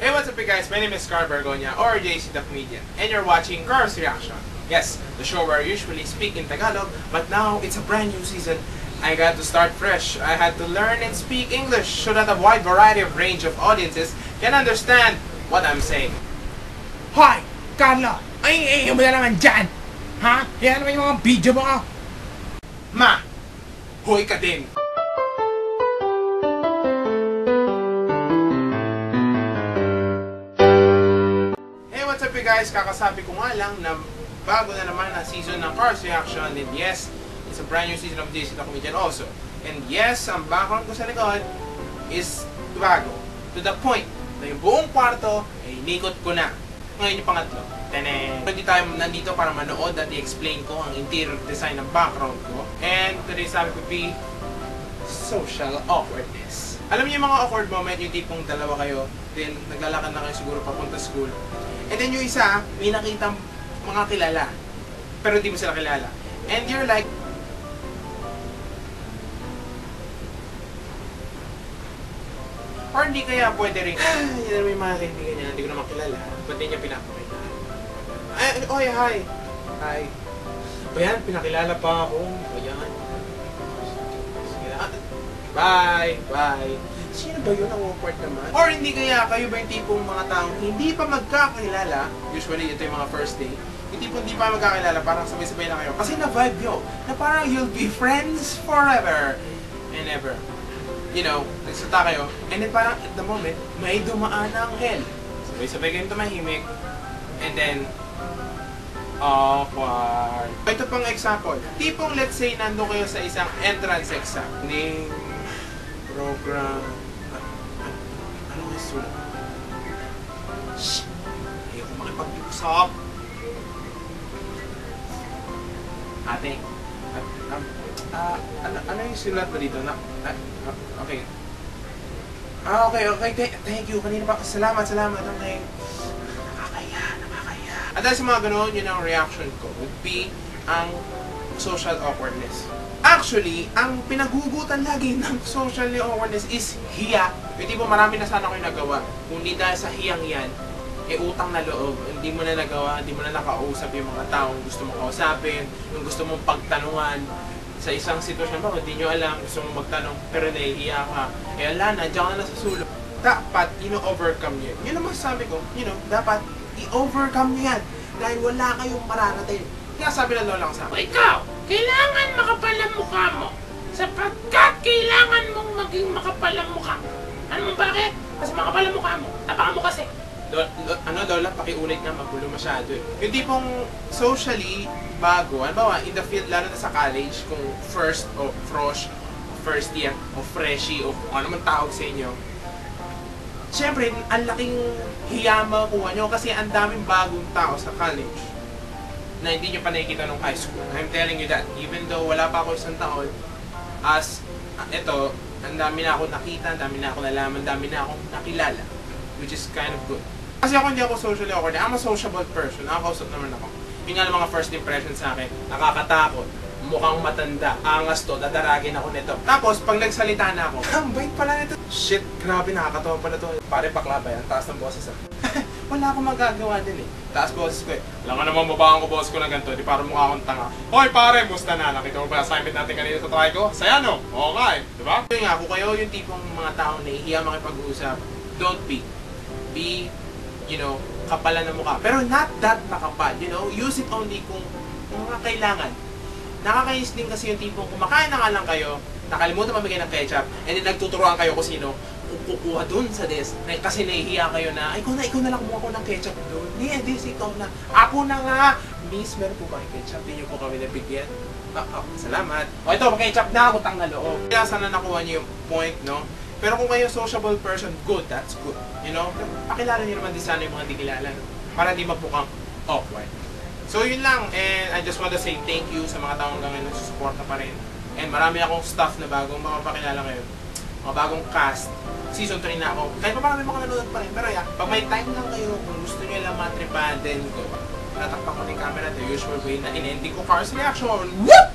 Hey, what's up guys? My name is Carl Bergonia or JC the Comedian, and you're watching Carl's Reaction. Yes, the show where I usually speak in Tagalog, but now it's a brand new season. I got to start fresh. I had to learn and speak English so that a wide variety of range of audiences can understand what I'm saying. Hoy! Carlo! Ay, mo na naman dyan! Ha? Yan naman yung mga video mo! Ma! Hoy ka din! Hey, what's up guys? Kakasabi ko nga lang na bago na naman ang season ng Carl's Reaction, and yes, it's a brand new season of JC the Comedian also. And yes, ang background ko sa likod is bago. To the point na yung buong kwarto ay inikot ko na. Ngayon yung pangatlo. Hindi tayo nandito para manood at i-explain ko ang interior design ng background ko. And today's topic would be social awkwardness. Alam niyo yung mga awkward moment, yung tipong dalawa kayo, then naglalakad na kayo siguro papunta school. And then yung isa, may nakitang mga kilala. Pero hindi mo sila kilala. And you're like, or hindi kaya pwede rin, yun may mga kaibigan niya, hindi ko naman kilala. Ba't di niya pinapakita? Ay, oy, hi! Hi. O yan, pinakilala pa ako. O yan. Bye! Bye! Sino ba yun ang awkward naman? Or hindi kaya kayo ba yung tipong mga taong hindi pa magkakilala? Usually, ito yung mga first day. Yung tipong hindi pa magkakilala, parang sabay-sabay na kayo. Kasi na-vibe nyo, na parang you'll be friends forever and ever. You know, nagsalita kayo, and then parang at the moment, may dumaan na ang hell. Sabay-sabay kayong tumahimik, and then, awkward. Ito pang example. Tipong let's say, nandun kayo sa isang entrance exam. Name, program, ano nga sulat? Shhh! Ayoko makipag-usap. Ate, ano yung sulat ba dito? Okay. Okay. Thank you. Kanina pa. Salamat. Okay. Nakakaya. At dahil sa mga ganoon, yun ang reaction ko would be ang social awkwardness. Actually, ang pinagugutan lagi ng social awkwardness is hiya. Yung tipo marami na sana kayo nagawa. Kung hindi dahil sa hiyang yan, utang na loob. Hindi mo na nagawa, hindi mo na nakausap yung mga taong gusto mong kausapin, yung gusto mong pagtanungan. Sa isang sitwasyon ba, hindi nyo alam, gusto mong magtanong, pero nahihiya ka. Ala, nandiyan ka na sa sulok. Dapat, overcome nyo. Yun ang masasabi ko, dapat, i-overcome nyo yan. Dahil wala kayong mararating. Kaya sabi ng lola ko sa akin, Ikaw, kailangan makapal ang mukha mo. Sapagkat kailangan mong maging makapal ang mukha. Ano mo bakit? Kasi makapal ang mukha mo. Tapangan mo kasi. Lola, pakiulit nga, magulo masyado eh. Yung tipong socially bago, in the field, lalo na sa college, kung first o frosh, first year, o freshie, o ano man tawag sa inyo, syempre, ang laking hiya makuha nyo kasi ang daming bagong tao sa college na hindi nyo pa nakikita nung high school. I'm telling you that, even though wala pa ako isang taon, ito, ang dami na ako nakita, ang dami na ako nalaman, ang dami na akong nakilala, which is kind of good. Kasi ako hindi ako socially awkward. I'm a sociable person. Nakakausap naman ako. Yung nga mga first impression sa akin, nakakatakot, mukhang matanda, angas to, dadaragin ako nito. Tapos, pag nagsalita na ako, ang bait pala nito. Shit, grabe, nakakatawa pala to. Pare, bakla ba yan? Taas ng boses ah. Wala akong magagawa din eh. Taas boses ko eh. Alam nga naman, babaan ko boses ko ng ganito, di parang mukha akong tanga. Hoy pare, musta na? Nakita mo ba assignment natin kanina sa try ko? Saya no? Oo nga eh, di ba? Yun nga, kung kayo yung tipong mga taong nahihiya makipag-usap, don't be. Be, kapalan ng mukha. Pero not that makapal, use it only kung mga kailangan. Nakakainis din kasi yung tipong kumakain na nga lang kayo, nakalimutan mamigay ng ketchup, and then nagtuturuan kayo kung sino kukuha dun sa desk. Kasi nahihiya kayo na, ikaw na lang kumuha ko ng ketchup dun. Ikaw na. Ako na nga. Miss, meron po ba yung ketchup? Hindi nyo po kami nabigyan. Salamat. O ito, ketchup na, utang na loob. Kaya sana nakuha nyo yung point, no? Pero kung kayo sociable person, good, that's good. Pakilala niyo naman din sana yung mga di kilala, no? Para di mapukang awkward. So yun lang, and I just want to say thank you sa mga taong hanggang ngayon nagsusuporta pa rin. And marami akong staff na bagong makapakilala ngayon. Mga bagong cast. Season 3 na ako. Kahit pa parang may mga nanonood pa rin. Pero pag may time lang kayo, kung gusto nyo lang matripan, then go. Natakpan ko ng camera the usual way na in-ending ko Carl's Reaction. Whoop!